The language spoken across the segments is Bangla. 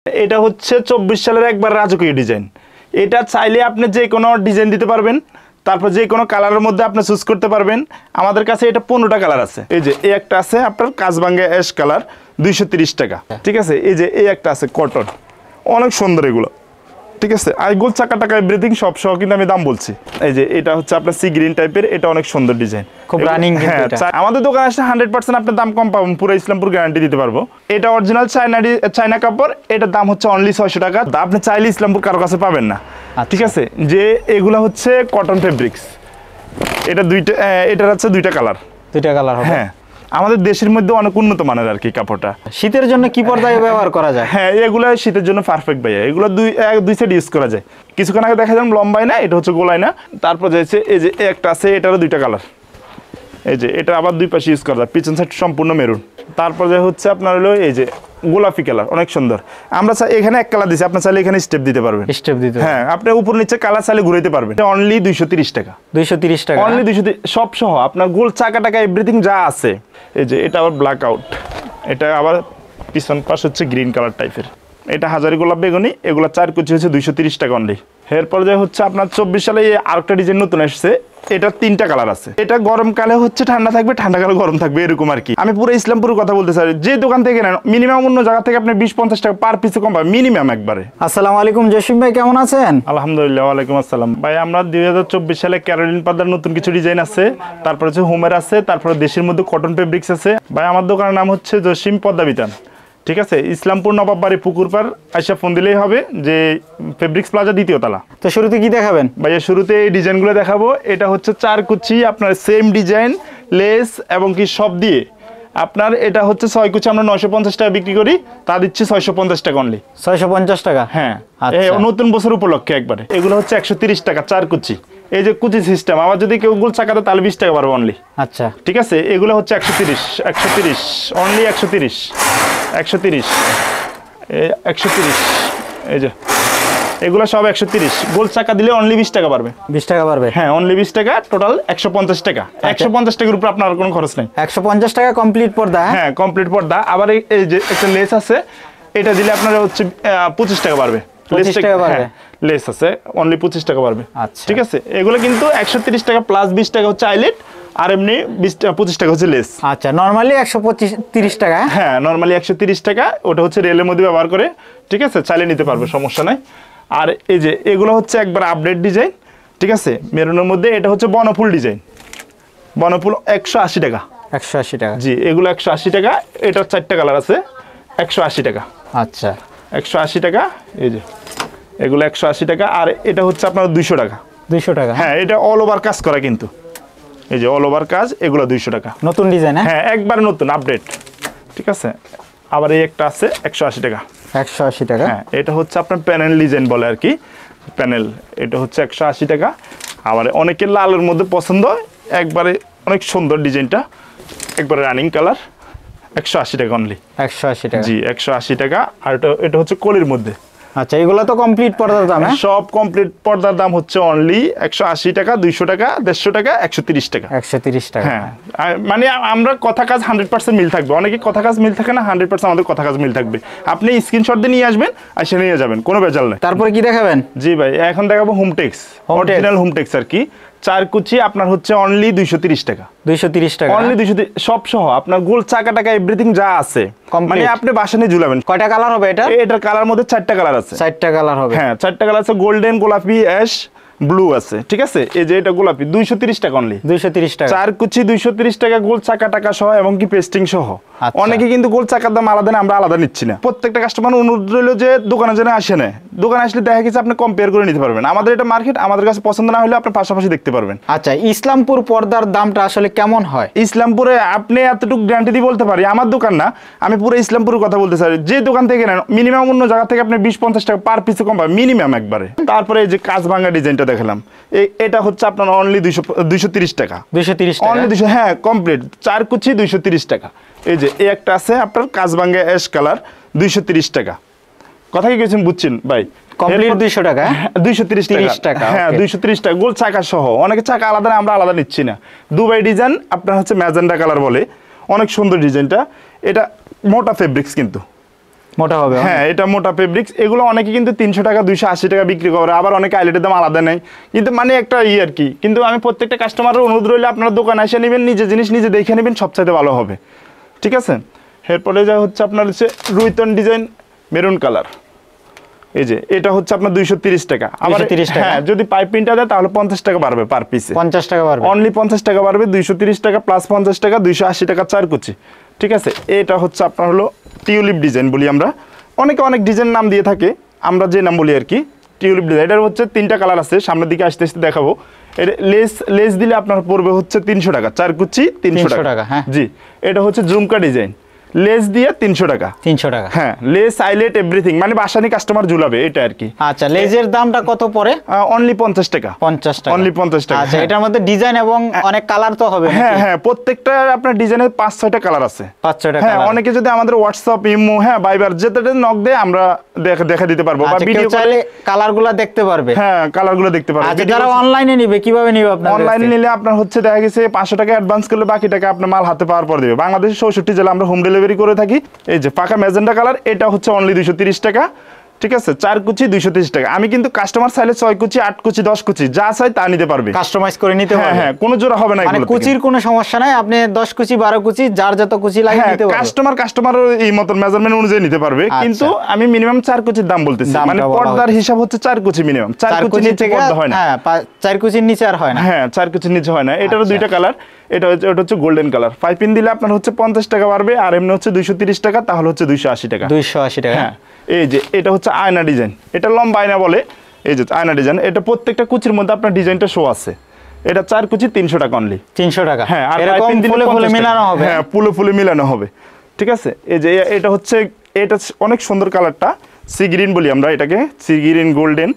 এটা হচ্ছে 24 সালের একবার রাজকীয় ডিজাইন। এটা চাইলে আপনি যে কোনো ডিজাইন দিতে পারবেন, তারপর যে কোনো কালারের মধ্যে আপনি চুজ করতে পারবেন। আমাদের কাছে এটা 15টা কালার আছে। এই যে এই একটা আছে আপনার কাঁচভাঙ্গা অ্যাশ কালার 230 টাকা, ঠিক আছে। এই যে এই একটা আছে কটন, অনেক সুন্দর এগুলো, ঠিক আছে। আর গোল চাকা টাকা এভরিথিং সব সহ কিন্তু আমি দাম বলছি। এই যে এটা হচ্ছে আপনার সি গ্রিন টাইপের, এটা অনেক সুন্দর ডিজাইন, খুব রানিং। হ্যাঁ, আমাদের দোকানে আসলে 100% আপনার দাম কম পাবেন, পুরো ইসলামপুর গ্যারান্টি দিতে পারবো। এটা অরিজিনাল চায়না কাপড়, এটার দাম হচ্ছে অনলি 600 টাকা। আপনি চাইলে ইসলামপুর কারো কাছে পাবেন না, ঠিক আছে। যে এগুলা হচ্ছে কটন ফেব্রিক্স, এটা এটার হচ্ছে দুইটা কালার হবে। হ্যাঁ, আমাদের দেশের মধ্যে অনেক উন্নত মানের আর কি কাপড়টা। শীতের জন্য কি পর্দায় ব্যবহার করা যায়? হ্যাঁ, এগুলো শীতের জন্য পারফেক্ট ভাইয়া। এগুলো দুই সাইড ইউজ করা যায়। কিছুক্ষণ আগে দেখা যাবে লম্বাই না, এটা হচ্ছে গোলাই না। তারপর যাচ্ছে এই যে একটা আছে, এটারও দুইটা কালার। এই যে এটা আবার দুই পাশে ইউজ করা যায়, পিছন সাইড সম্পূর্ণ মেরুন। তারপর যে হচ্ছে আপনার হলো এই যে গোলাপি কালার, অনেক সুন্দর। আমরা এখানে এক কালার দিচ্ছি, আপনার চাইলে এখানে স্টেপ দিতে পারবেন। হ্যাঁ, আপনি উপর নিচে কালার চাইলে ঘুরাইতে পারবেন। এটা অনলি 230 টাকা। 230 টাকা অনলি, 230 সব সহ আপনার গোল চাকা টাকা এভরিথিং যা আছে। এই যে এটা আবার ব্ল্যাক আউট, এটা আবার পিছন পাশ হচ্ছে গ্রিন কালার টাইপের। এটা হাজারি গোলাপ বেগুনি, এগুলো 4 কুচি হচ্ছে 230 টাকা অনলি। এরপর যে হচ্ছে আপনার 24 সালে আরেকটা ডিজাইন নতুন আসছে, এটা 3টা কালার আছে। এটা গরমকালে হচ্ছে ঠান্ডা থাকবে, ঠান্ডাকালে গরম থাকবে, এরকম আর কি। আমি পুরো ইসলামপুরের কথা বলতে চাই, যে দোকান থেকে নেন মিনিমাম অন্য জায়গা থেকে আপনি 20-50 টাকা পার পিসে কম পাবেন মিনিমাম একবারে। আসসালামু আলাইকুম জসিম ভাই, কেমন আছেন? আলহামদুলিল্লাহ, ওয়ালাইকুম আসসালাম ভাই। আমরা 2024 সালে ক্যারোলিন পার্দার নতুন কিছু ডিজাইন আছে, তারপর হচ্ছে হোমের আছে, তারপর দেশের মধ্যে কটন ফেব্রিক্স আছে। ভাই আমার দোকানের নাম হচ্ছে জসিম পদ্মা বিতান, ঠিক আছে। ইসলামপুর নবাববাড়ি পুকুরপাড় আইসা ফোন দিলেই হবে, যে ফেব্রিক্স প্লাজা 2য় তলা। তো শুরুতে কি দেখাবেন ভাইয়া? শুরুতে এই ডিজাইনগুলো দেখাবো। এটা হচ্ছে 4 কুচি আপনার সেম ডিজাইন, লেস এবং কি সব দিয়ে আপনার। এটা হচ্ছে 6 কুচি আমরা 950 টাকা বিক্রি করি, তা দিচ্ছি 650 টাকা অনলি। 650 টাকা? হ্যাঁ, নতুন বছর উপলক্ষে একবারে। এগুলো হচ্ছে 130 টাকা 4 কুচি। এই যে কুচি সিস্টেম, আবার যদি কেউ গোল চাকাতে তাহলে 20 টাকা পারবো অনলি। আচ্ছা, ঠিক আছে। এগুলো হচ্ছে 130 অনলি, 130 এই যে এগুলো সব 130। গোল চাকা দিলে অনলি 20 টাকা পারবে। 20 টাকা পারবে? হ্যাঁ, অনলি 20 টাকা। টোটাল 150 টাকা। 150 টাকার উপর আপনার কোনো খরচ নেই। 150 টাকা কমপ্লিট পর্দা? হ্যাঁ, কমপ্লিট পর্দা। আবার এই যে একটা লেস আছে, এটা দিলে আপনার হচ্ছে 25 টাকা পারবে। 25 টাকা পারবে, লেস আছে অনলি 25 টাকা পারবে। আচ্ছা, ঠিক আছে। এগুলো কিন্তু 130 টাকা প্লাস 20 টাকা হচ্ছে আইলেট, আর এমনি 25 টাকা হচ্ছে লেস। আচ্ছা, নরমালি 130 টাকা? হ্যাঁ, নরমালি 130 টাকা। ওটা হচ্ছে রেলের মধ্যে ব্যবহার করে, ঠিক আছে, চালিয়ে নিতে পারবে, সমস্যা নাই। আর এই যে এগুলো হচ্ছে একবার আপডেট ডিজাইন, ঠিক আছে, মেরুনের মধ্যে। এটা হচ্ছে বনফুল ডিজাইন, বনফুল 180 টাকা। 180 টাকা? জি, এগুলো 180 টাকা। এটার 4টা কালার আছে, 180 টাকা। আচ্ছা, 180 টাকা। এই যে এগুলো 180 টাকা। আর এটা হচ্ছে আপনার 200 টাকা। 200 টাকা? হ্যাঁ, এটা অল ওভার কাজ করা কিন্তু। এই যে অল ওভার কাজ, এগুলো 200 টাকা। নতুন ডিজাইন? হ্যাঁ, একবার নতুন আপডেট, ঠিক আছে। আবার এই একটা আছে 180 টাকা। 180 টাকা? হ্যাঁ, এটা হচ্ছে আপনার প্যানেল ডিজাইন বলে আর কি, প্যানেল। এটা হচ্ছে 180 টাকা। আবার অনেকের লালের মধ্যে পছন্দ, একবারে অনেক সুন্দর ডিজাইনটা, একবারে রানিং কালার। 180 টাকা অনলি। 180 টাকা? জি, 180 টাকা। আর এটা হচ্ছে কলির মধ্যে। আচ্ছা, এগুলো তো কমপ্লিট পর্দার দাম? সব কমপ্লিট পর্দার দাম হচ্ছে অনলি 180 টাকা, 200 টাকা, 150 টাকা, 130 টাকা। 130 টাকা? হ্যাঁ, মানে আমরা কথা কাজ 100% মিল থাকবে। অনেকে কথা কাজ মিল থাকে না, 100% আমাদের কথা কাজ মিল থাকবে। আপনি স্ক্রিনশট দিয়ে নিয়ে আসবেন, এসে নিয়ে যাবেন, কোনো বেজাল নেই। তারপরে কি দেখাবেন? জি ভাই, এখন দেখাবো হোমটেক্স, অরিজিনাল হোমটেক্স আর কি। 4 কুচি আপনার হচ্ছে অনলি 230 টাকা। 230 টাকা অনলি, 230 সব সহ আপনার গোল চাকা টাকা এভরিথিং যা আছে, মানে আপনি বাসা নিয়ে ঝুলাবেন। কয়টা কালার হবে এটা? এটার কালার মধ্যে 4টা কালার আছে। 4টা কালার হবে? হ্যাঁ, 4টা কালার আছে। গোল্ডেন, গোলাপি, অ্যাশ, ব্লু আছে, ঠিক আছে। এই যে এটা গোলাপি 230 টাকা অনলি। 230 টাকা 4 কুচি, 230 টাকা গোল চাকা টাকা সহ এবং কি পেস্টিং সহ। অনেকে কিন্তু গোল চাকার দাম আলাদা না, আমরা আলাদা নিচ্ছি না। প্রত্যেকটা কাস্টমার অনুরোধ রইল যে দোকানে যেন আসে না, দোকানে আসলে দেখা গেছে আপনি কম্পেয়ার করে নিতে পারবেন। আমাদের এটা মার্কেট, আমাদের কাছে পছন্দ না হলে আপনি পাশাপাশি দেখতে পারবেন। আচ্ছা, ইসলামপুর পর্দার দামটা আসলে কেমন হয়? ইসলামপুরে আপনি এতটুকু গ্যারান্টি দিয়ে বলতে পারি, আমার দোকান না, আমি পুরো ইসলামপুরের কথা বলতে চাই। যে দোকান থেকে নেন মিনিমাম অন্য জায়গা থেকে আপনি 20-50 টাকা পার পিসে কম পাবেন মিনিমাম একবারে। তারপরে এই যে কাঁচভাঙ্গা ডিজাইনটা দেখালাম, এটা হচ্ছে আপনার অনলি 230 টাকা। 230 টাকা অনলি? 200, হ্যাঁ, কমপ্লিট 4 কুচি 230 টাকা। এই যে এই একটা আছে আপনার কাঁচভাঙ্গা অ্যাশ কালার 230 টাকা। কথা কি কেছেন বুঝছেন ভাই? কমপ্লিট 200 টাকা? 230 টাকা। হ্যাঁ, 230 টাকা গোল চাকা সহ। অনেকে চাকা আলাদা না, আমরা আলাদা নিচ্ছি না। দুবাই ডিজাইন আপনার হচ্ছে ম্যাজেন্ডা কালার বলে, অনেক সুন্দর ডিজাইনটা। এটা মোটা ফেব্রিক্স কিন্তু, মোটা হবে। হ্যাঁ, এটা মোটা ফেব্রিক্স। এগুলো অনেকে কিন্তু 300 টাকা 280 টাকা বিক্রি করে, আবার অনেকে আইলেটের দাম আলাদা নেয়, কিন্তু মানে একটা আর কি। কিন্তু আমি প্রত্যেকটা কাস্টমারের অনুরোধ রইলে আপনারা দোকানে এসে নেবেন, নিজে জিনিস নিজে দেখে নেবেন, সবচাইতে ভালো হবে। ঠিক আছে, এরপরে যা হচ্ছে আপনার হচ্ছে রুইতন ডিজাইন মেরুন কালার। এই যে এটা হচ্ছে আপনার 230 টাকা। আবার 230 টাকা। হ্যাঁ, যদি পাইপিংটা দেয় তাহলে 50 টাকা বাড়বে পার পিসে। 50 টাকা বাড়বে, অনলি 50 টাকা বাড়বে। 230 টাকা প্লাস 50 টাকা, 280 টাকা 4 কুচি। ঠিক আছে, এটা হচ্ছে আপনার হলো টিউলিপ ডিজাইন বলি আমরা, অনেকে অনেক ডিজাইন নাম দিয়ে থাকে, আমরা যে নাম বলি আর কি, টিউলিপ ডিজাইন। এটার হচ্ছে 3টা কালার আছে, সামনের দিকে আস্তে আস্তে দেখাবো। এটা লেস দিলে আপনার পড়বে হচ্ছে 300 টাকা, 4 কুচি 300 টাকা। হ্যাঁ জি, এটা হচ্ছে ঝুমকা ডিজাইন, লেস দিয়ে 300 টাকা। 300 টাকা। হ্যাঁ, লেস আইলেট এভরিথিং, মানে বাসানি কাস্টমার ঝুলাবে এটা আর কি। আচ্ছা, লেজের দামটা কত পড়ে? অনলি 50 টাকা। 50 টাকা, অনলি 50 টাকা। আচ্ছা, এটার মধ্যে ডিজাইন এবং অনেক কালার তো হবে? হ্যাঁ হ্যাঁ, প্রত্যেকটা আপনার ডিজাইনের 5-6টা কালার আছে। 5-6টা হ্যাঁ, কালার। অনেকে যদি আমাদের হোয়াটসঅ্যাপ, ইমো, হ্যাঁ ভাইবার যেটা নক দেয় আমরা দেখা দিতে পারবো, বা আচ্ছা, কেউ ভিডিও চাইলে কালারগুলো দেখতে পারবে? হ্যাঁ, কালারগুলো দেখতে পারবো। আচ্ছা, যারা অনলাইনে নিবে কিভাবে নিবে আপনাদের? অনলাইনে নিলে আপনার হচ্ছে দেখা গেছে 500 টাকা অ্যাডভান্স করলে বাকি টাকা আপনার মাল হাতে পাওয়ার পর দিবে। বাংলাদেশের 64 জেলা আমরা হোম ডেলিভারি করে থাকি। এই যে পাকা ম্যাজেন্টা কালার, এটা হচ্ছে অনলি 230 টাকা। ঠিক আছে, 4 কুচি 230 টাকা। আমি কিন্তু কাস্টমার চাইলে 6 কুচি 8 কুচি 10 কুচি যা চাই তা নিতে পারবে, কাস্টমাইজ করে নিতে হ্যাঁ পারবে। হ্যাঁ, কোনো জোড়া হবে না মানে এগুলো কুচির কোনো সমস্যা নাই, আপনি 10 কুচি 12 কুচি যার যত কুচি লাগে হ্যাঁ, নিতে পারবে। কাস্টমার এই মতন মেজারমেন্ট অনুযায়ী নিতে পারবে। আচ্ছা। কিন্তু আমি মিনিমাম 4 কুচির দাম বলতেছি, দামটা মানে বলা পর্দার হচ্ছে। হিসাব হচ্ছে 4 কুচি মিনিমাম। 4 কুচি নিচে থেকে পর্দা হয় না। হ্যাঁ, 4 কুচির নিচে আর হয় না। হ্যাঁ, 4 কুচির নিচে হয় না। এটারও আচ্ছা। 2টা কালার। এটা হচ্ছে গোল্ডেন কালার। পাইপিং দিলে আপনার হচ্ছে 50 টাকা বাড়বে, আর এমনি হচ্ছে 230 টাকা, তাহলে হচ্ছে 280 টাকা। 280 টাকা। হ্যাঁ, এই যে এটা হচ্ছে আয়না ডিজাইন, এটা লম্বা আয়না বলে। এই যে আয়না ডিজাইন, এটা প্রত্যেকটা কুচির মধ্যে আপনার ডিজাইনটা শো আছে। এটা 4 কুচি 300 টাকা অনলি। 300 টাকা। হ্যাঁ, আর এরকম পাইপিং দিলে ফুলে ফুলে 50 টাকা। মেলানো হবে। হ্যাঁ, ফুলে মিলানো হবে। ঠিক আছে, এই যে এটা হচ্ছে অনেক সুন্দর কালারটা, সি গ্রিন বলি আমরা এটাকে, সি গ্রিন গোল্ডেন।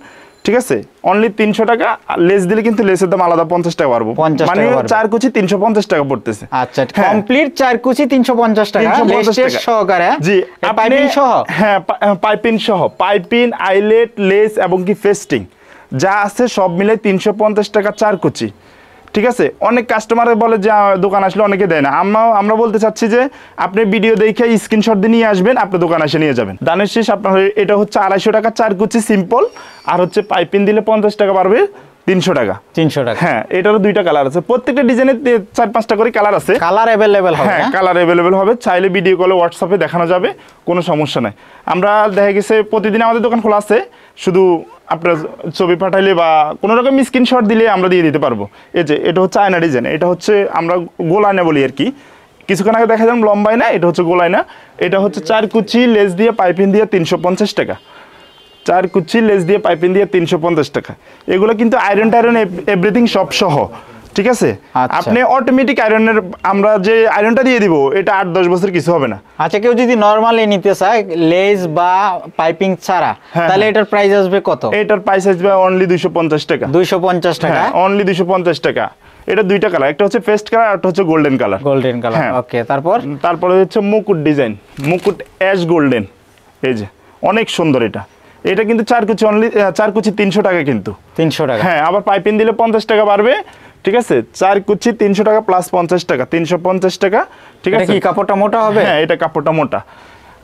ঠিক আছে, অনলি 300 টাকা। লেস দিলে কিন্তু লেসের দাম আলাদা 50 টাকা পারবো, 50 মানে টাকা বাড়বে। 4 কুচি 350 টাকা পড়তেছে। আচ্ছা, হ্যাঁ। কমপ্লিট 4 কুচি 350 টাকা, 350 লেস টাকা সহকারে। জি, পাইপিং সহ। হ্যাঁ, পাইপিং সহ, পাইপিং, আইলেট, লেস এবং কি ফেস্টিং যা আছে সব মিলে 350 টাকা 4 কুচি। ঠিক আছে, অনেক কাস্টমার বলে যে দোকান আসলে অনেকে দেয় না। আমরা বলতে চাচ্ছি যে আপনি ভিডিও দেখে স্ক্রিনশট দিয়ে নিয়ে আসবেন, আপনি দোকান এসে নিয়ে যাবেন। দানের শেষ আপনার এটা হচ্ছে 250 টাকা 4 কুচি সিম্পল, আর হচ্ছে পাইপিং দিলে 50 টাকা বাড়বে 300 টাকা। 300 টাকা। হ্যাঁ, এটারও 2টা কালার আছে, প্রত্যেকটা ডিজাইনের 4-5টা করে কালার আছে। কালার अवेलेबल হবে। হ্যাঁ, কালার अवेलेबल হবে, চাইলে ভিডিও কলে হোয়াটসঅ্যাপে দেখানো যাবে, কোনো সমস্যা নাই। আমরা দেখা গেছে প্রতিদিন আমাদের দোকান খোলা আছে, শুধু আপনার ছবি পাঠাইলে বা কোনো রকম স্ক্রিনশট দিলে আমরা দিয়ে দিতে পারবো। এই যে এটা হচ্ছে আয়না ডিজাইন, এটা হচ্ছে আমরা গোল আয়না বলি আর কি। কিছুক্ষণ আগে দেখা যান লম্বাই না, এটা হচ্ছে গোল আয়না। এটা হচ্ছে 4 কুচি লেস দিয়ে পাইপিং দিয়ে 350 টাকা। 4 কুচি লেস দিয়ে পাইপিং দিয়ে 350 টাকা। এগুলো কিন্তু আয়রন টায়রন এভরিথিং সব সহ। ঠিক আছে, আচ্ছা। আপনি অটোমেটিক আয়রনের, আমরা যে আয়রনটা দিয়ে দিব এটা 8-10 বছর কিছু হবে না। আচ্ছা, কেউ যদি নরমালি নিতে চায় লেস বা পাইপিং ছাড়া, হ্যাঁ, তাহলে এটার প্রাইস আসবে কত? এটার প্রাইস আসবে অনলি 250 টাকা। 250 টাকা। হ্যাঁ, অনলি 250 টাকা। এটা 2টা কালার, একটা হচ্ছে পেস্ট কালার আর একটা হচ্ছে গোল্ডেন কালার। Golden colour. হ্যাঁ। ওকে, তারপরে হচ্ছে মুকুট ডিজাইন, মুকুট অ্যাশ গোল্ডেন। এই যে অনেক সুন্দর এটা কিন্তু 4 কুচি অনলি 4 কুচি 300 টাকা কিন্তু। 300 টাকা। হ্যাঁ, আবার পাইপিং দিলে 50 টাকা বাড়বে। ঠিক আছে, 4 কুচি 300 টাকা প্লাস 50 টাকা, 350 টাকা। ঠিক এটা আছে, কি কাপড়টা মোটা হবে? হ্যাঁ, এটা কাপড়টা মোটা।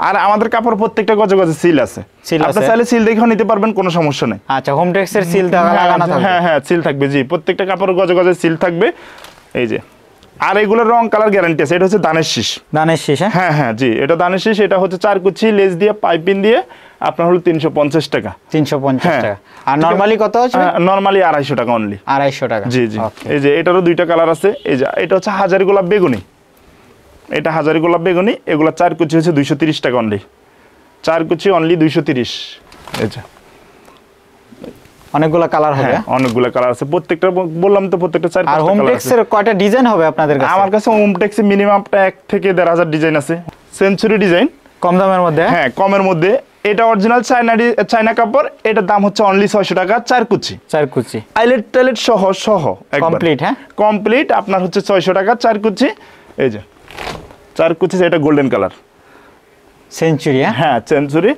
আর আমাদের কাপড় প্রত্যেকটা গজে গজে সিল আছে, সিল আপনি আছে। চাইলে সিল দেখেও নিতে পারবেন, কোনো সমস্যা নেই। আচ্ছা, হোম টেক্সের সিল লাগানো থাকবে? হ্যাঁ হ্যাঁ, সিল থাকবে। জি, প্রত্যেকটা কাপড় গজে গজে সিল থাকবে। এই যে, আর এগুলোর রং কালার গ্যারান্টি আছে। এটা হচ্ছে দানের শীষ। দানের শীষ। হ্যাঁ হ্যাঁ, জি, এটা দানের শীষ। এটা হচ্ছে 4 কুচি লেস দিয়ে পাইপিং দিয়ে আপনার হলো 350 টাকা। 350 হ্যাঁ। টাকা। আর নরমালি কত আছে? নরমালি 250 টাকা অনলি। 250 টাকা। জি জি। Okay. এই যে এটারও 2টা কালার আছে। এই যে এটা হচ্ছে হাজারি গোলাপ বেগুনি, এটা হাজারি গোলাপ বেগুনি। এগুলা 4 কুচি হচ্ছে 230 টাকা অনলি। 4 কুচি অনলি 230। এই যে অনেকগুলো কালার হবে। হ্যাঁ, অনেকগুলো কালার আছে, প্রত্যেকটা বললাম তো প্রত্যেকটা 4-5টা আর হোম কালার আছে। টেক্সের কয়টা ডিজাইন হবে আপনাদের কাছে? আমার কাছে হোম টেক্সে মিনিমাম 1 থেকে 1.5 ডিজাইন আছে। সেঞ্চুরি ডিজাইন, কম দামের মধ্যে। হ্যাঁ, কমের মধ্যে। এটা অরিজিনাল চায়না কাপড়। এটার দাম হচ্ছে অনলি 600 টাকা 4 কুচি। 4 কুচি আইলেট টাইলেট সহ কমপ্লিট। হ্যাঁ, কমপ্লিট আপনার হচ্ছে 600 টাকা 4 কুচি। এই যে 4 কুচি, এটা গোল্ডেন কালার সেঞ্চুরি। হ্যাঁ, সেঞ্চুরি।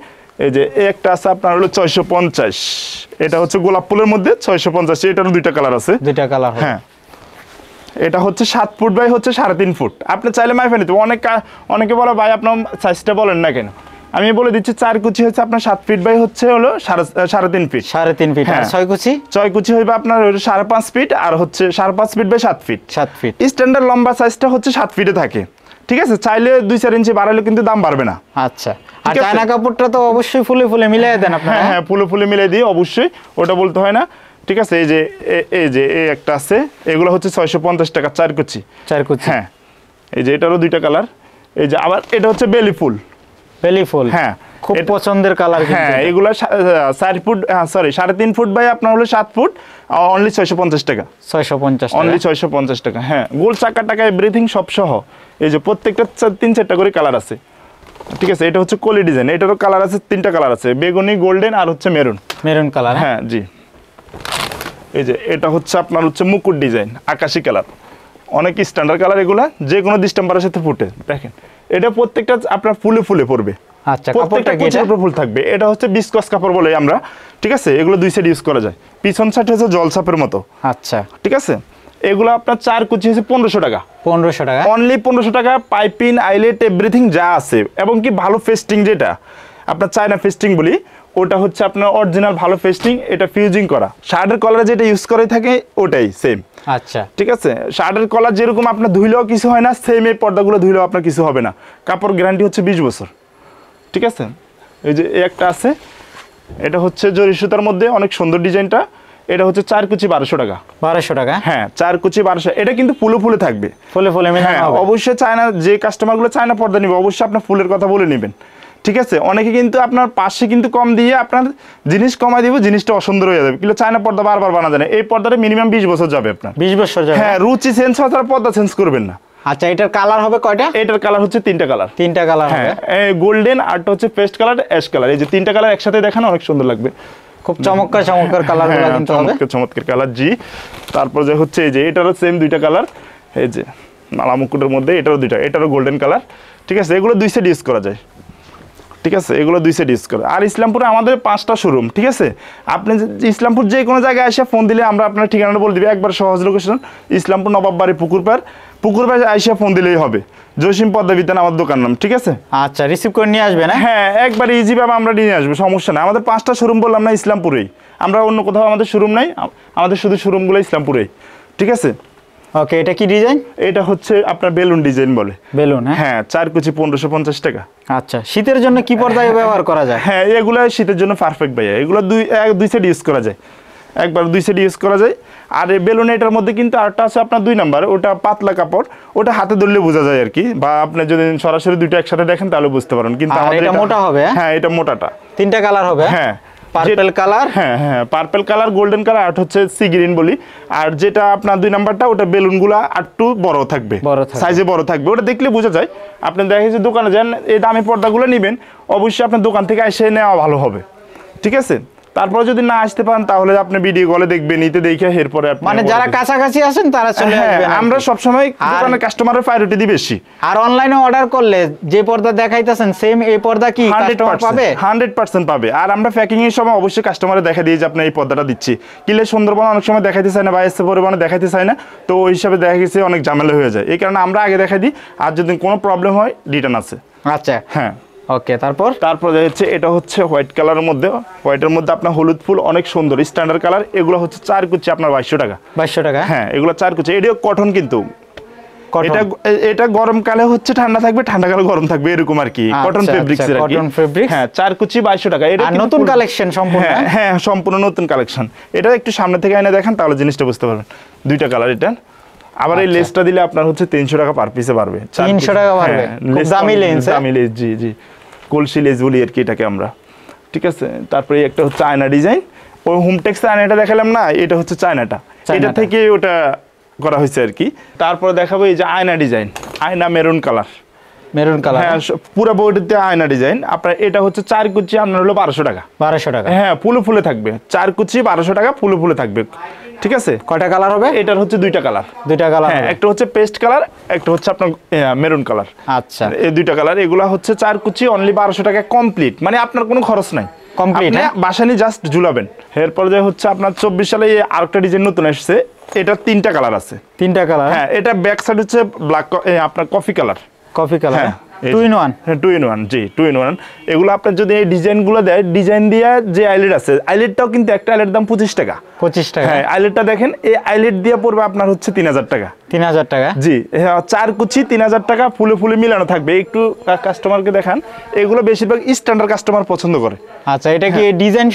এই যে একটা আছে আপনার হলো 650, এটা হচ্ছে গোলাপ ফুলের মধ্যে 650। এটারও 2টা কালার আছে। 2টা কালার। হ্যাঁ, এটা হচ্ছে 7 ফুট বাই হচ্ছে 3.5 ফুট। আপনি চাইলে মাইফে নিতে, অনেকে বলে ভাই আপনার সাইজটা বলেন না কেন। আমি বলে দিচ্ছি 4 কুচি হচ্ছে আপনার 7 ফিট বাই হচ্ছে হলো 3.5 ফিট। 3.5 ফিট। আর 6 কুচি? 6 কুচি হইবে আপনার 5.5 ফিট, আর হচ্ছে 5.5 feet by 7 feet. 7 feet. Standard লম্বা সাইজটা হচ্ছে 7 ফিটে থাকে, ঠিক আছে? চাইলে 2-4 ইঞ্চি বাড়ালে কিন্তু দাম বাড়বে না। আচ্ছা, আর চায়না কাপড়টা তো অবশ্যই ফুলে ফুলে মিলিয়ে দেন আপনারা? হ্যাঁ হ্যাঁ, ফুলে ফুলে মিলিয়ে দিই অবশ্যই, ওটা বলতে হয় না, ঠিক আছে? এই যে এই একটা আছে, এগুলো হচ্ছে 650 টাকা 4 কুচি। 4 কুচি। হ্যাঁ, এই যে এটারও 2টা কালার। এই যে আবার এটা হচ্ছে বেলি ফুল। বেলি ফুল, হ্যাঁ, খুব পছন্দের কালার। হ্যাঁ, এগুলো 4 ফুট, সরি 3.5 ফুট বাই আপনার হলো 7 ফুট, অনলি 650 টাকা। 650 অনলি 650 টাকা। হ্যাঁ, গোল চাকা টাকা এভরিথিং সব সহ। এই যে প্রত্যেকটা 3-4টা করে কালার আছে, ঠিক আছে? এটা হচ্ছে কলি ডিজাইন, এটারও কালার আছে, 3টা কালার আছে, বেগুনি, গোল্ডেন আর হচ্ছে মেরুন। Maroon colour. হ্যাঁ জি। এই যে এটা হচ্ছে আপনার হচ্ছে মুকুট ডিজাইন, আকাশি কালার, অনেক স্ট্যান্ডার্ড কালার, এগুলা যে কোনো ডিস্টেম্বারের সাথে ফুটে। দেখেন এটা প্রত্যেকটা আপনার ফুলে ফুলে পড়বে। আচ্ছা, প্রত্যেকটা কুচির উপর ফুল থাকবে। এটা হচ্ছে বিস্কস কাপড় বলে আমরা, ঠিক আছে? এগুলো 2 সাইড ইউজ করা যায়, পিছন সাইড হচ্ছে জলছাপের মতো। আচ্ছা, ঠিক আছে? এগুলো আপনার 4 কুচি হচ্ছে 1500 টাকা। 1500 টাকা, অনলি 1500 টাকা। পাইপিং, আইলেট, এভরিথিং যা আছে, এবং কি ভালো ফেস্টিং, যেটা আপনার চায়না ফেস্টিং বলি, ওটা হচ্ছে আপনার অরিজিনাল ভালো ফেস্টিং, এটা ফিউজিং করা। শার্টের কলার যেটা ইউজ করে থাকে ওটাই সেম। আচ্ছা, ঠিক আছে? শার্টের কলার যেরকম আপনার ধুইলেও কিছু হয় না, সেম এই পর্দাগুলো ধুইলেও আপনার কিছু হবে না। কাপড় গ্যারান্টি হচ্ছে 20 বছর। ঠিক আছে? এই যে একটা আছে, এটা হচ্ছে জরি সুতার মধ্যে, অনেক সুন্দর ডিজাইনটা। এটা হচ্ছে 4 কুচি 1200 টাকা। 1200 টাকা? হ্যাঁ, 4 কুচি 1200। এটা কিন্তু ফুলে ফুলে থাকবে, ফুলে ফুলে। হ্যাঁ, অবশ্যই চায়না, যে কাস্টমারগুলো চায়না পর্দা নিবে অবশ্যই আপনার ফুলের কথা বলে নেবেন, ঠিক আছে? অনেকে কিন্তু আপনার পাশে কিন্তু কম দিয়ে আপনার জিনিস কমাই দিব, জিনিসটা অসুন্দর হয়ে যাবে। কিন্তু চায়না পর্দা বারবার বানা যায় না। এই পর্দাটা মিনিমাম 20 বছর যাবে আপনার। 20 বছর যাবে? হ্যাঁ, রুচি চেঞ্জ হয়, তার পর্দা চেঞ্জ করবেন না। আচ্ছা, এটার কালার হবে কয়টা? এটার কালার হচ্ছে 3টা কালার। 3টা কালার হবে? হ্যাঁ, গোল্ডেন, আরটা হচ্ছে পেস্ট কালার, অ্যাশ কালার। এই যে 3টা কালার একসাথে দেখানো অনেক সুন্দর লাগবে। খুব চমৎকার চমৎকার কালারগুলো কিন্তু হবে। চমৎকার কালার জি। তারপর যে হচ্ছে এই যে এটারও সেম 2টা কালার। এই যে মালা মুকুটের মধ্যে এটারও 2টা, এটারও গোল্ডেন কালার। ঠিক আছে? এগুলো 2 সাইড ইউজ করা যায়, ঠিক আছে? এগুলো 2 সাইড ইউজ করে। আর ইসলামপুরে আমাদের 5টা শোরুম, ঠিক আছে? আপনি ইসলামপুর যে কোনো জায়গায় এসে ফোন দিলে আমরা আপনার ঠিকানাটা বলে দিবি। একবার সহজ লোকেশন, ইসলামপুর নবাববাড়ি পুকুরপাড় এসে ফোন দিলেই হবে। জসিম পদ্মা বিতান আমার দোকান নাম, ঠিক আছে? আচ্বার রিসিভ করে নিয়ে আসবে না? হ্যাঁ, একবার ইজি ভাবে আমরা নিয়ে আসবো, সমস্যা নাই। আমাদের 5টা শোরুম বললাম না ইসলামপুরেই, আমরা অন্য কোথাও আমাদের শোরুম নাই, আমাদের শুধু শোরুমগুলো ইসলামপুরেই, ঠিক আছে? ওকে, এটা কি ডিজাইন? এটা হচ্ছে আপনার বেলুন ডিজাইন বলে। বেলুন? হ্যাঁ, 4 কুচি 1550 টাকা। আচ্ছা, শীতের জন্য কি পর্দা ব্যবহার করা যায়? হ্যাঁ, এগুলো শীতের জন্য পারফেক্ট ভাইয়া। এগুলো 2 সাইড ইউজ করা যায়, একবার 2 সাইড ইউজ করা যায়। আর এই বেলুন এটার মধ্যে কিন্তু আরেকটা আছে আপনার 2 নাম্বার, ওটা পাতলা কাপড়, ওটা হাতে ধরলে বোঝা যায় আর কি, বা আপনি যদি সরাসরি 2টা একসাথে দেখেন তাহলে বুঝতে পারেন। কিন্তু আমাদের এটা মোটা হবে? হ্যাঁ, এটা মোটাটা। 3টা কালার হবে? হ্যাঁ, পার্পল কালার। হ্যাঁ হ্যাঁ, পার্পল কালার, গোল্ডেন কালার, আর হচ্ছে সি গ্রিন বলি। আর যেটা আপনার 2 নাম্বারটা, ওটা বেলুনগুলো একটু বড় থাকবে, সাইজে বড় থাকবে, ওটা দেখলে বোঝা যায়। আপনি দেখেন যে দোকানে যান, এই দামি পর্দাগুলো নেবেন, অবশ্যই আপনার দোকান থেকে এসে নেওয়া ভালো হবে, ঠিক আছে? তারপরে যদি না আসতে পারেন তাহলে আপনি ভিডিও কলে দেখবেন, নিতে দেখে এরপরে মানে যারা কাছাকাছি আছেন তারা চলে আসবেন। আমরা সবসময় দোকানের কাস্টমারের প্রায়োরিটি দিই বেশি। আর অনলাইনে অর্ডার করলে যে পর্দা দেখাইতেছেন সেম এই পর্দা কি কাস্টমার পাবে? 100% পাবে। আর আমরা প্যাকিং এর সময় অবশ্যই কাস্টমারে দেখা দিই যে আপনি এই পর্দাটা দিচ্ছি। কিলে সুন্দরবন অনেক সময় দেখাইতে চায় না, বা এসে পরিমাণে দেখাইতে চায় না, তো ওই হিসাবে দেখা গেছে অনেক ঝামেলা হয়ে যায়। এই কারণে আমরা আগে দেখাই দিই, আর যদি কোনো প্রবলেম হয় রিটার্ন আছে। আচ্ছা, হ্যাঁ, ওকে। তারপর হচ্ছে এটা হচ্ছে হোয়াইট কালারের মধ্যে, হোয়াইটের মধ্যে আপনার হলুদ ফুল, অনেক সুন্দর স্ট্যান্ডার্ড কালার। এগুলো হচ্ছে 4 কুচি আপনার 2200 টাকা। 2200 টাকা? হ্যাঁ, এগুলো 4 কুচি। এটাও কটন, কিন্তু এটা গরমকালে হচ্ছে ঠান্ডা থাকবে, ঠান্ডাকালে গরম থাকবে, এরকম আর কি। কটন ফেব্রিক্স এর আর কি। Cotton fabrics. হ্যাঁ, 4 কুচি 2200 টাকা। এটা নতুন কালেকশন সম্পূর্ণ? হ্যাঁ, সম্পূর্ণ নতুন কালেকশন। এটা একটু সামনে থেকে এনে দেখেন তাহলে জিনিসটা বুঝতে পারবেন। 2টা কালার এটা। আবার এই লেসটা দিলে আপনার হচ্ছে 300 টাকা পার পিসে পারবে। 300 টাকা পারবে? দামি লেস। দামি লেস, জি জি, কলসি লেস বলি আর কি এটাকে আমরা, ঠিক আছে? তারপরে একটা হচ্ছে আয়না ডিজাইন, ওই হোমটেক্স আয়নাটা দেখালাম না, এটা হচ্ছে চায়নাটা, এটা থেকে ওটা করা হয়েছে আর কি। তারপরে দেখাবো এই যে আয়না ডিজাইন, আয়না মেরুন কালার। Maroon colour? হ্যাঁ, পুরো বডিতে আয়না ডিজাইন। আপনার এটা হচ্ছে 4 কুচি আপনার হলো 1200 টাকা। 1200 টাকা? হ্যাঁ, ফুলে ফুলে থাকবে। 4 কুচি 1200 টাকা, ফুলে ফুলে থাকবে, ঠিক আছে? কয়টা কালার হবে? এটার হচ্ছে 2টা কালার। 2টা কালার? হ্যাঁ, একটা হচ্ছে পেস্ট কালার, একটা হচ্ছে আপনার মেরুন কালার। আচ্ছা, এই 2টা কালার। এগুলা হচ্ছে 4 কুচি অনলি 1200 টাকা কমপ্লিট, মানে আপনার কোনো খরচ নাই, কমপ্লিট। বাসানি জাস্ট ঝুলাবেন। এরপর যে হচ্ছে আপনার 24 সালে আরেকটা ডিজাইন নতুন আসছে, এটা 3টা কালার আছে। 3টা কালার? হ্যাঁ, এটা ব্যাক সাইড হচ্ছে ব্ল্যাক, আপনার কফি কালার। Coffee colour? হ্যাঁ, 2 in 1 হ্যাঁ 2 in 1 জি 2 in 1 এগুলো আপনার যদি এই ডিজাইনগুলো দেয় ডিজাইন দিয়ে যে আইলেট আছে আইলেটটাও কিন্তু একটা আইলেটের দাম 25 টাকা 25 টাকা হ্যাঁ আইলেটটা দেখেন এই আইলেট দিয়ে পড়বে আপনার হচ্ছে 3000 টাকা 3000 টাকা জি হ্যাঁ 4 কুচি 3000 টাকা ফুলে ফুলে মিলানো থাকবে একটু কাস্টমারকে দেখান এগুলো বেশিরভাগ স্ট্যান্ডার্ড কাস্টমার পছন্দ করে আচ্ছা এটা কি ডিজাইন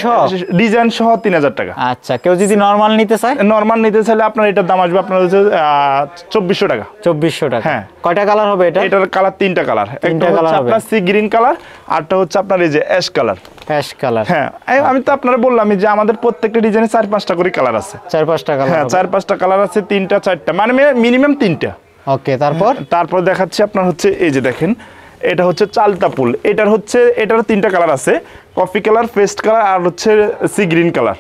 সহ 3000 টাকা আচ্ছা কেউ যদি নরমাল নিতে চায় নরমাল নিতে চাইলে আপনার এটার দাম আসবে আপনার হচ্ছে 2400 টাকা 2400 টাকা হ্যাঁ কয়টা কালার হবে এটা এটার কালার তিনটা কালার একটা হচ্ছে আপনার সি গ্রিন কালার আরটা হচ্ছে আপনার এই যে অ্যাশ কালার হ্যাঁ আমি তো আপনারা বললাম যে আমাদের প্রত্যেকটা ডিজাইনে 4-5টা করে কালার আছে 4-5টা কালার হ্যাঁ 4-5টা কালার আছে 3টা 4টা মানে মিনিমাম 3টা ওকে তারপর দেখাচ্ছি আপনার হচ্ছে এই যে দেখেন এটা হচ্ছে চালতা ফুল এটারও 3টা কালার আছে কফি কালার পেস্ট কালার আর হচ্ছে সি গ্রিন কালার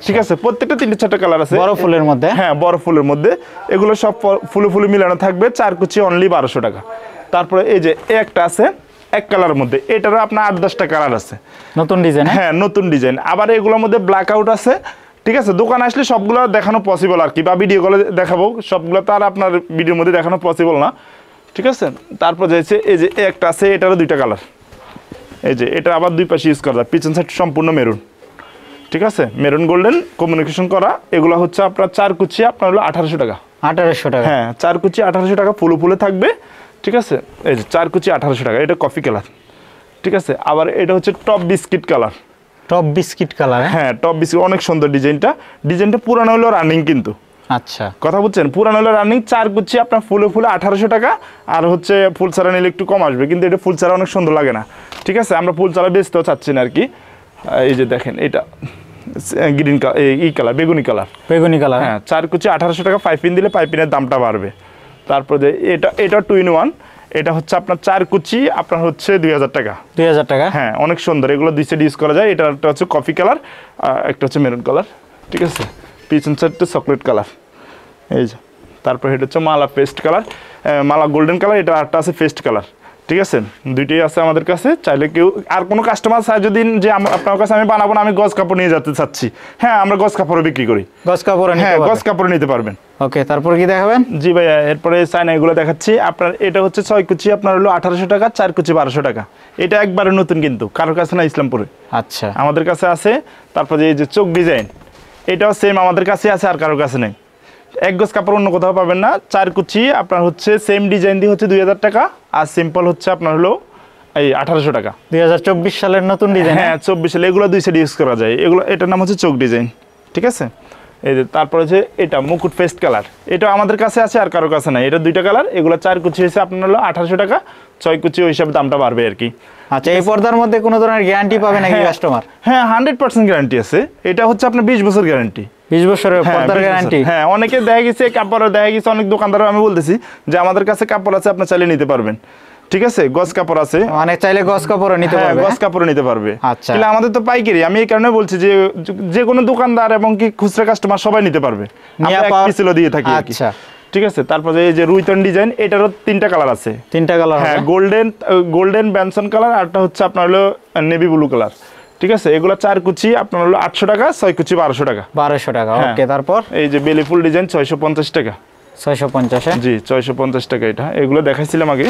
ঠিক আছে প্রত্যেকটা 3-4টা কালার আছে বড় ফুলের মধ্যে হ্যাঁ বড় ফুলের মধ্যে এগুলো সব ফুলে ফুলে মিলানো থাকবে 4 কুচি অনলি 1200 টাকা তারপরে এই যে একটা আছে এক কালারের মধ্যে এটারও আপনার 8-10টা কালার আছে নতুন ডিজাইন হ্যাঁ নতুন ডিজাইন আবার এগুলোর মধ্যে ব্ল্যাক আউট আছে ঠিক আছে দোকানে আসলে সবগুলো দেখানো পসিবল আর কি বা ভিডিও কলে দেখাবো সবগুলো তো আর আপনার ভিডিওর মধ্যে দেখানো পসিবল না ঠিক আছে তারপর যাচ্ছে এই যে একটা আছে এটারও 2টা কালার এই যে এটা আবার দুই পাশে ইউজ করা যায় পিছন সাইড সম্পূর্ণ মেরুন ঠিক আছে মেরুন গোল্ডেন কমিউনিকেশন করা এগুলো হচ্ছে আপনার 4 কুচি আপনার হলো 1800 টাকা হ্যাঁ 4 কুচি 1800 টাকা ফুলে ফুলে থাকবে ঠিক আছে এই যে 4 কুচি 1800 টাকা এটা কফি কালার ঠিক আছে আবার এটা হচ্ছে টপ বিস্কিট কালার হ্যাঁ টপ বিস্কিট অনেক সুন্দর ডিজাইনটা পুরানো হলো রানিং কিন্তু আচ্ছা কথা বুঝছেন পুরানো হলো রানিং 4 কুচি আপনার ফুলে ফুলে 1800 টাকা আর হচ্ছে ফুল ছাড়া নিলে একটু কম আসবে কিন্তু এটা ফুল ছাড়া অনেক সুন্দর লাগে না ঠিক আছে আমরা ফুল ছাড়া বেচতেও চাচ্ছি না আর কি এই যে দেখেন এটা গ্রিন কালার বেগুনি কালার হ্যাঁ 4 কুচি 1800 টাকা পাইপিং দিলে পাইপিনের দামটা বাড়বে তারপর যে এটা 2 in 1 এটা হচ্ছে আপনার 4 কুচি আপনার হচ্ছে 2000 টাকা হ্যাঁ অনেক সুন্দর এগুলো দুই সাইড ইউজ করা যায় এটা একটা হচ্ছে কফি কালার একটা হচ্ছে মেরুন কালার ঠিক আছে পিছন সাইডটা চকলেট কালার এই যে তারপর এটা হচ্ছে মালা পেস্ট কালার মালা গোল্ডেন কালার এটা আরটা আছে পেস্ট কালার ঠিক আছে দুইটাই আছে আমাদের কাছে চাইলে কেউ আর কোনো কাস্টমার চাই যদি যে আপনার কাছে আমি বানাবো না আমি গজ কাপড় নিয়ে যেতে চাচ্ছি হ্যাঁ আমরা গজ কাপড়ও বিক্রি করি গজ কাপড় নিতে পারবেন ওকে তারপর কি দেখাবেন জি ভাইয়া এরপরে চাইনা এগুলো দেখাচ্ছি আপনার এটা হচ্ছে 6 কুচি আপনার হলো 1800 টাকা 4 কুচি 1200 টাকা এটা একবারে নতুন কিন্তু কারোর কাছে না ইসলামপুরে আচ্ছা আমাদের কাছে আছে তারপর এই যে চোখ ডিজাইন এটাও সেম আমাদের কাছে আছে আর কারোর কাছে নেই এক গজ কাপড় অন্য কোথাও পাবেন না 4 কুচি আপনার হচ্ছে সেম ডিজাইন দিয়ে হচ্ছে 2000 টাকা আর সিম্পল হচ্ছে আপনার হলো এই 1800 টাকা 2024 সালের নতুন ডিজাইন হ্যাঁ 24 সালে এগুলো দুই সাইড ইউজ করা যায় এগুলো এটার নাম হচ্ছে চোখ ডিজাইন ঠিক আছে এই যে তারপর হচ্ছে এটা মুকুট পেস্ট কালার এটা আমাদের কাছে আছে আর কারোর কাছে নাই এটা 2টা কালার এগুলো 4 কুচি হচ্ছে আপনার হলো 1800 টাকা 6 কুচি ওই হিসাবে দামটা বাড়বে আর কি আচ্ছা এই পর্দার মধ্যে কোনো ধরনের গ্যারান্টি পাবে নাকি কাস্টমার হ্যাঁ 100% গ্যারান্টি আছে এটা হচ্ছে আপনার 20 বছর গ্যারান্টি 20 বছরের পর্দার গ্যারান্টি হ্যাঁ অনেকে দেখা গেছে কাপড় দেখা গেছে অনেক দোকানদারও আমি বলতেছি যে আমাদের কাছে কাপড় আছে আপনি চাইলে নিতে পারবেন ঠিক আছে গজ কাপড় আছে মানে চাইলে গজ কাপড়ও নিতে পারবে গজ কাপড়ও নিতে পারবে আচ্ছা তাহলে আমাদের তো পাইকারি আমি এই কারণে বলছি যে যে কোনো দোকানদার এবং কি খুচরা কাস্টমার সবাই নিতে পারবে আমরা এক পিসেলও দিয়ে থাকি আচ্ছা ঠিক আছে তারপরে এই যে রুইতন ডিজাইন এটারও 3টা কালার আছে 3টা কালার হ্যাঁ গোল্ডেন ব্যানসন কালার আরটা হচ্ছে আপনার হলো নেভি ব্লু কালার ঠিক আছে এগুলো 4 কুচি আপনার হলো 800 টাকা 6 কুচি 1200 টাকা ওকে তারপর এই যে বেলি ফুল ডিজাইন 650 টাকা 650 জি 650 টাকা এটা এগুলো দেখাইছিলাম আগে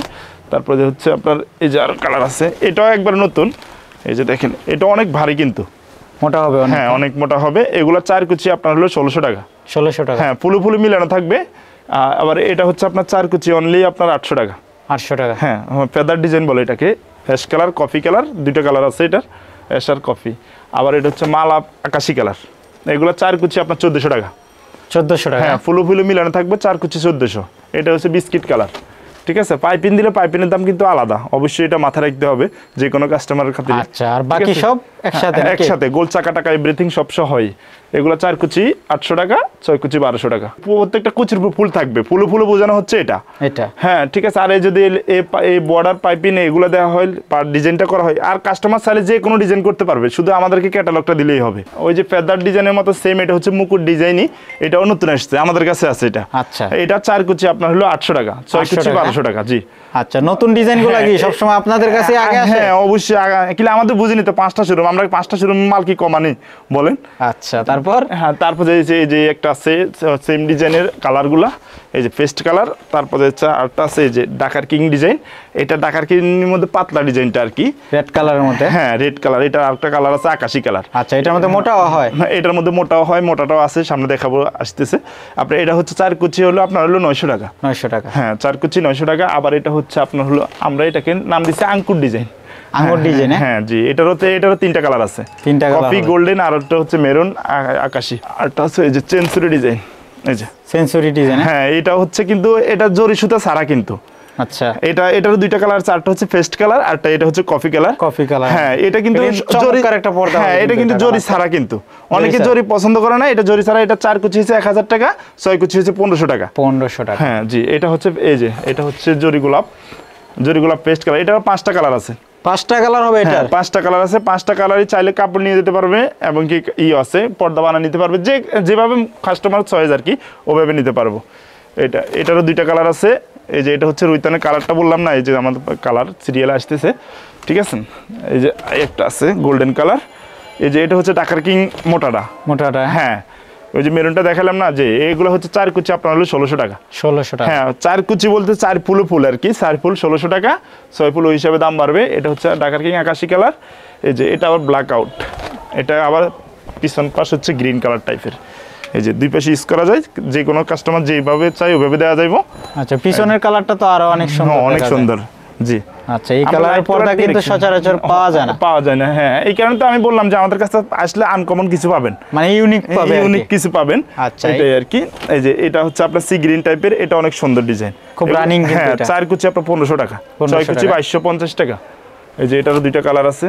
তারপরে হচ্ছে আপনার এই যে আরো কালার আছে এটাও একবার নতুন এই যে দেখেন এটা অনেক ভারী কিন্তু মোটা হবে হ্যাঁ অনেক মোটা হবে এগুলো 4 কুচি আপনার হলো 1600 টাকা হ্যাঁ ফুলে মিলানো থাকবে আবার এটা হচ্ছে আপনার 4 কুচি অনলি আপনার 800 টাকা হ্যাঁ ফেদার ডিজাইন বলে এটাকে অ্যাশ কালার কফি কালার 2টা কালার আছে এটার অ্যাশ আর কফি আবার এটা হচ্ছে মালা আকাশি কালার এগুলো 4 কুচি আপনার 1400 টাকা হ্যাঁ ফুলে মিলানো থাকবে 4 কুচি 1400 এটা হচ্ছে বিস্কিট কালার ঠিক আছে পাইপিং দিলে পাইপিনের দাম কিন্তু আলাদা অবশ্যই এটা মাথায় রাখতে হবে যে কোনো কাস্টমারের খাতিরে আচ্ছা আর বাকি সব একসাথে গোল চাকা টাকা এভরিথিং সব সহ হয় এগুলো 4 কুচি 800 টাকা 6 কুচি 1200 টাকা প্রত্যেকটা কুচির ফুল থাকবে ফুলে বোঝানো হচ্ছে এটা হ্যাঁ ঠিক আছে আর এই যদি এই বর্ডার পাইপিং এগুলো দেওয়া হয় ডিজাইনটা করা হয় আর কাস্টমার চাইলে যে কোনো ডিজাইন করতে পারবে শুধু আমাদেরকে ক্যাটালগটা দিলেই হবে ওই যে ফেদার ডিজাইনের মতো সেম এটা হচ্ছে মুকুট ডিজাইনই এটাও নতুন আসছে আমাদের কাছে আছে এটা আচ্ছা এটা 4 কুচি আপনার হলো 800 টাকা 6 কুচি 1500 টাকা। জি আচ্ছা, নতুন ডিজাইনগুলো কি সব সময় আপনাদের কাছে আগে আসে? হ্যাঁ অবশ্যই কি আমাদের বুঝিনি তো 5টা শোরুম, আমরা 5টা শোরুম মাল কি কমানি বলেন। আচ্ছা, তারপর হ্যাঁ তারপর এই যে একটা আছে সেম ডিজাইনের কালারগুলা, এই যে পেস্ট কালার, তারপরে হচ্ছে আরেকটা আছে এই যে ডাকার কিং ডিজাইন, এটা ডাকার কিং এর মধ্যে পাতলা ডিজাইনটা আর কি, রেড কালারের মধ্যে। হ্যাঁ রেড কালার। এটা আরেকটা কালার আছে আকাশি কালার। আচ্ছা, এটার মধ্যে মোটাও হয়? এটার মধ্যে মোটাও হয়, মোটাটাও আছে, সামনে দেখাবো আসতেছে। আপনার এটা হচ্ছে 4 কুচি হলো আপনার হলো 900 টাকা। 900 টাকা, হ্যাঁ 4 কুচি 900 টাকা। আবার এটা হচ্ছে আপনার হলো আমরা এটাকে নাম দিচ্ছি আঙ্কুর ডিজাইন। আঙ্গুর ডিজাইন। হ্যাঁ জি, এটারও 3টা কালার আছে, 3টা কালার, কফি, গোল্ডেন, আর একটা হচ্ছে মেরুন আকাশি, আরটা হচ্ছে এই যে চেনসুরি ডিজাইন, এই যে সেঞ্চুরি ডিজাইন। হ্যাঁ এটা হচ্ছে কিন্তু এটা জরি সুতা ছাড়া কিন্তু। আচ্ছা, এটারও 2টা কালার আছে, আরটা হচ্ছে পেস্ট কালার, আরটা এটা হচ্ছে কফি কালার। Coffee colour. হ্যাঁ এটা কিন্তু চমৎকার একটা পর্দা। হ্যাঁ এটা কিন্তু জরি ছাড়া কিন্তু, অনেকে জরি পছন্দ করে না, এটা জরি ছাড়া। এটা 4 কুচি হচ্ছে 1000 টাকা, 6 কুচি হচ্ছে 1500 টাকা। 1500 টাকা। হ্যাঁ জি, এটা হচ্ছে এই যে এটা হচ্ছে জরি গোলাপ পেস্ট কালার। এটার 5টা কালার আছে। 5টা কালার হবে এটা? 5টা কালার আছে। 5টা কালারই চাইলে কাপড় নিয়ে যেতে পারবে, এবং কি আছে পর্দা বানিয়ে নিতে পারবে, যেভাবে কাস্টমার চয়েস আর কি ওভাবে নিতে পারবো। এটারও 2টা কালার আছে। এই যে এটা হচ্ছে রুইতানের কালারটা বললাম না, এই যে আমাদের কালার সিরিয়ালে আসতেছে, ঠিক আছে। এই যে একটা আছে গোল্ডেন কালার। এই যে এটা হচ্ছে ডাকার কিং মোটাটা। হ্যাঁ ওই যে মেরুনটা দেখালাম না, যে এগুলো হচ্ছে 4 কুচি আপনার হলো 1600 টাকা। 1600 টাকা। হ্যাঁ 4 কুচি বলতে 4 ফুল আর কি, 4 ফুল 1600 টাকা, 6 ফুল ওই হিসাবে দাম বাড়বে। এটা হচ্ছে ডাকার কিং আকাশি কালার। এই যে এটা আবার ব্ল্যাক আউট, এটা আবার পিছন পাশ হচ্ছে গ্রিন কালার টাইপের। এই যে দুই পাশে ইউজ করা যায়, যে কোনো কাস্টমার যেভাবে চাই ওইভাবে দেওয়া যাইব। আচ্ছা, পিছনের কালারটা তো আরো অনেক সুন্দর। অনেক সুন্দর। জি আচ্ছা, এই কালারের পর্দা কিন্তু সচরাচর পাওয়া যায় না। হ্যাঁ এই কারণে তো আমি বললাম যে আমাদের কাছে আসলে আনকমন কিছু পাবেন, মানে ইউনিক কিছু পাবেন। আচ্ছা, এটাই আর কি। এই যে এটা হচ্ছে আপনার সি গ্রিন টাইপের, এটা অনেক সুন্দর ডিজাইন, খুব রানিং। হ্যাঁ 4 কুচি আপনার 1500 টাকা, 6 কুচি 2250 টাকা। এই যে এটারও 2টা কালার আছে।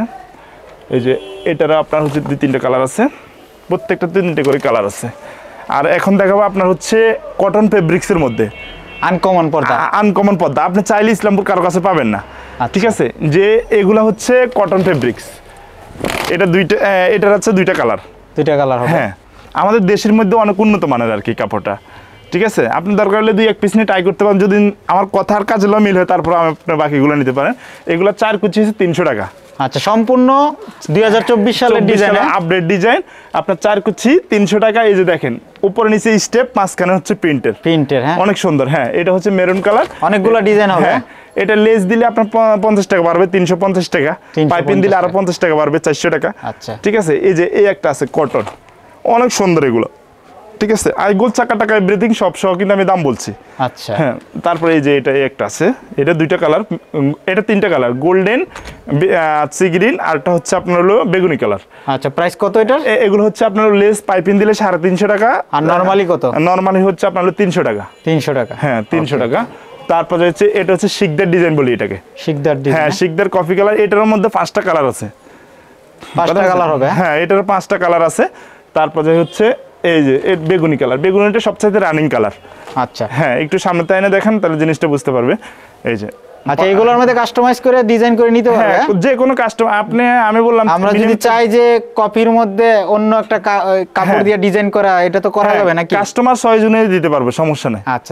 এই যে এটারও আপনার হচ্ছে 2-3টা কালার আছে, প্রত্যেকটা 3-3টে করে কালার আছে। আর এখন দেখাবো আপনার হচ্ছে কটন ফেব্রিক্সের মধ্যে আনকমন পর্দা। আপনি চাইলে ইসলামপুর কারো কাছে পাবেন না, ঠিক আছে। যে এগুলা হচ্ছে কটন ফেব্রিক্স, এটার হচ্ছে 2টা কালার। হ্যাঁ আমাদের দেশের মধ্যে অনেক উন্নত মানের আর কি কাপড়টা, ঠিক আছে। আপনি দরকার হলে 2-1 পিস নিয়ে ট্রাই করতে পারেন, যদি আমার কথার কাজে মিল হয় তারপর আপনার বাকিগুলো নিতে পারেন। এগুলো 4 কুচি হচ্ছে 300 টাকা। আচ্ছা, সম্পূর্ণ 2024 সালের ডিজাইন, আপডেট ডিজাইন। আপনার 4 কুচি 300 টাকা। এই যে দেখেন উপরে নিচে স্টেপ, মাঝখানে হচ্ছে প্রিন্টের। হ্যাঁ অনেক সুন্দর। হ্যাঁ এটা হচ্ছে মেরুন কালার, অনেকগুলো ডিজাইন হবে। হ্যাঁ এটা লেস দিলে আপনার 50 টাকা বাড়বে, 350 টাকা। পাইপিং দিলে আরো 50 টাকা বাড়বে, 400 টাকা। আচ্ছা ঠিক আছে। এই যে এই একটা আছে কটন, অনেক সুন্দর এগুলো, ঠিক আছে। আর গোল চাকা টাকা এভরিথিং সব সহ কিন্তু আমি দাম বলছি। আচ্ছা হ্যাঁ তারপরে এই যে এটা একটা আছে, এটা 2টা কালার, এটা 3টা কালার, গোল্ডেন, সি গ্রিন, আরটা হচ্ছে আপনার হলো বেগুনি কালার। আচ্ছা, প্রাইস কত এটার? এগুলো হচ্ছে আপনার লেস পাইপিং দিলে 350 টাকা। আর নরমালি কত? নরমালি হচ্ছে আপনার 300 টাকা। 300 টাকা, হ্যাঁ 300 টাকা। তারপরে হচ্ছে এটা হচ্ছে শিকদার ডিজাইন বলি এটাকে, শিকদার ডিজাইন। হ্যাঁ শিকদার কফি কালার। এটার মধ্যে 5টা কালার আছে। 5টা কালার হবে? হ্যাঁ এটার 5টা কালার আছে। তারপরে হচ্ছে এই যে বেগুনি কালার, বেগুনিটা সবচেয়ে রানিং কালার। আচ্ছা হ্যাঁ একটু সামনে তাইনে দেখেন তাহলে জিনিসটা বুঝতে পারবে। এই যে আচ্ছা, এগুলোর মধ্যে কাস্টমাইজ করে ডিজাইন করে নিতে পারবে? হ্যাঁ যে কোনো কাস্টমার আপনি, আমি বললাম আমরা যদি চাই যে কপির মধ্যে অন্য একটা কাপড় দিয়ে ডিজাইন করা, এটা তো করা যাবে নাকি? কাস্টমার চয়েস অনুযায়ী দিতে পারবে, সমস্যা নেই। আচ্ছা,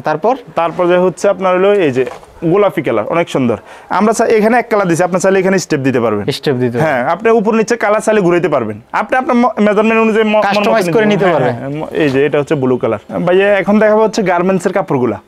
তারপর যে হচ্ছে আপনার হলো এই যে গোলাপি কালার, অনেক সুন্দর। আমরা এখানে এক কালার দিছি, আপনার চাইলে এখানে স্টেপ দিতে পারবেন। হ্যাঁ, আপনি উপর নিচে কালার চাইলে ঘুরাইতে পারবেন, আপনি আপনার মেজারমেন্ট অনুযায়ী কাস্টমাইজ করে নিতে পারবেন। এই যে এটা হচ্ছে ব্লু কালার। ভাইয়া এখন দেখাবো হচ্ছে গার্মেন্টসের কাপড়গুলা।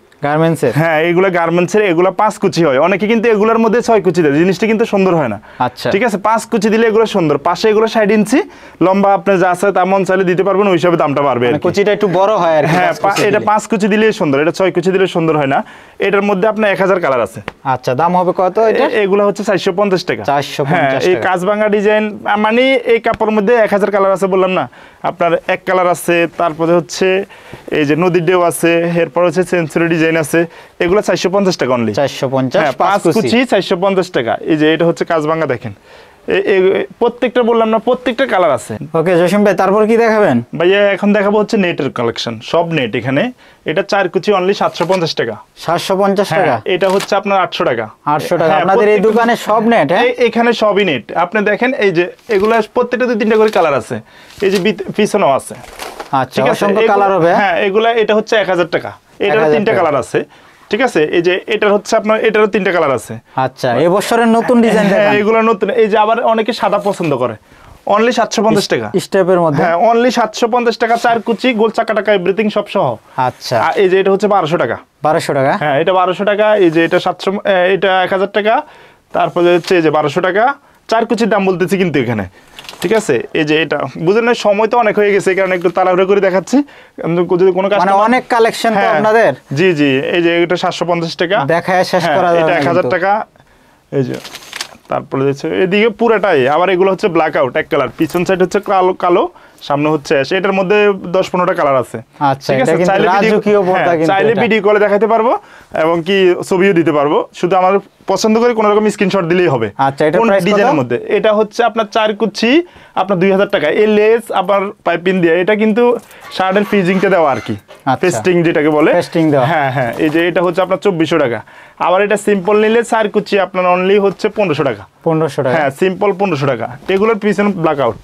হ্যাঁ এইগুলা গার্মেন্টসের, এগুলা 5 কুচি হয়। অনেকে কিন্তু এগুলোর মধ্যে 6 কুচি দেয়, জিনিসটা কিন্তু সুন্দর হয় না। আচ্ছা ঠিক আছে, 5 কুচি দিলে এগুলো সুন্দর। পাশে এগুলো 60 ইঞ্চি লম্বা, আপনি যা আছে তেমন চাইলে দিতে পারবেন, ওই হিসাবে দামটা বাড়বে। কুচিটা একটু বড় হয় আর কি। হ্যাঁ এটা 5 কুচি দিলে সুন্দর, এটা 6 কুচি দিলে সুন্দর হয় না। এটার মধ্যে আপনার 1000 কালার আছে। আচ্ছা, দাম হবে কত এটা? এগুলো হচ্ছে 450 টাকা। 450 টাকা। এই কাজভাঙা ডিজাইন, মানে এই কাপড়ের মধ্যে 1000 কালার আছে বললাম না, আপনার এক কালার আছে। তারপরে হচ্ছে এই যে নদীর ঢেউ আছে, এরপর হচ্ছে সেঞ্চুরি ডিজাইন আছে। এগুলো 450 টাকা অনলি। 450, 5 কুচি 450 টাকা। এই যে এটা হচ্ছে কাজভাঙা, দেখেন প্রত্যেকটা বললাম না, প্রত্যেকটা কালার আছে। ওকে জসিম ভাই, তারপর কি দেখাবেন? ভাইয়া এখন দেখাবো হচ্ছে নেটের কালেকশন, সব নেট এখানে। এটা 4 কুচি অনলি 750 টাকা। 750 টাকা। এটা হচ্ছে আপনার 800 টাকা। 800 টাকা। আপনাদের এই দোকানে সব নেট? হ্যাঁ এখানে সবই নেট। আপনি দেখেন এই যে এগুলা প্রত্যেকটা 2-3টা করে কালার আছে। এই যে পিছনেও আছে। আচ্ছা, অসংখ্য কালার হবে। হ্যাঁ এগুলা, এটা হচ্ছে 1000 টাকা। এটা 3টা কালার আছে, ঠিক আছে, এই যে এটার হচ্ছে আপনার এটারও 3টা কালার আছে। আচ্ছা, এবছরের নতুন ডিজাইন হ্যাঁ দেখান। এগুলো নতুন। এই যে আবার অনেকে সাদা পছন্দ করে, অনলি 750 টাকা স্টেপের মধ্যে। হ্যাঁ অনলি 750 টাকা, 4 কুচি, গোল চাকা টাকা এভরিথিং সব সহ। আচ্ছা, আর এই যে এটা হচ্ছে 1200 টাকা। 1200 টাকা। হ্যাঁ এটা 1200 টাকা। এই যে এটা 700, এটা 1000 টাকা। তারপরে হচ্ছে এই যে 1200 টাকা, 4 কুচির দাম বলতেছি কিন্তু এখানে, ঠিক আছে। এই যে এটা বুঝেন না, সময় তো অনেক হয়ে গেছে, এই কারণে একটু তাড়াহুড়ো করে দেখাচ্ছি। যদি কোনো মানে কাস্টমার, অনেক কালেকশন তো হ্যাঁ, আপনাদের। জি জি। এই যে এটা 750 টাকা, দেখায় শেষ হ্যাঁ, করা যাবে এটা না 1000 কিন্তু। টাকা। এই যে তারপরে হচ্ছে এদিকে পুরাটাই আবার এগুলো হচ্ছে ব্ল্যাক আউট এক কালার, পিছন সাইড হচ্ছে কালো কালো, সামনে হচ্ছে অ্যাশ। এটার মধ্যে 10-15টা কালার আছে। আচ্ছা, এটা কিন্তু রাজকীয় পর্দা কিন্তু চাইলে এটা। ভিডিও কলে দেখাতে পারবো এবং কি ছবিও দিতে পারবো, শুধু আমার পছন্দ করে কোনো রকম স্ক্রিনশট দিলেই হবে। আচ্ছা, এটা কোন প্রাইস কত? ডিজাইনের মধ্যে? এটা হচ্ছে আপনার 4 কুচি, আপনার 2000 টাকা। এই লেস আবার পাইপিং দিয়ে, এটা কিন্তু শার্টের ফিজিংটা দেওয়া আর কি, আচ্ছা। পেস্টিং যেটাকে বলে। পেস্টিং দেওয়া। হ্যাঁ হ্যাঁ। এই যে এটা হচ্ছে আপনার 2400 টাকা। আবার এটা সিম্পল নিলে 4 কুচি আপনার অনলি হচ্ছে 1500 টাকা। 1500 টাকা। হ্যাঁ সিম্পল 1500 টাকা। এগুলোর পিছনে ব্ল্যাক আউট।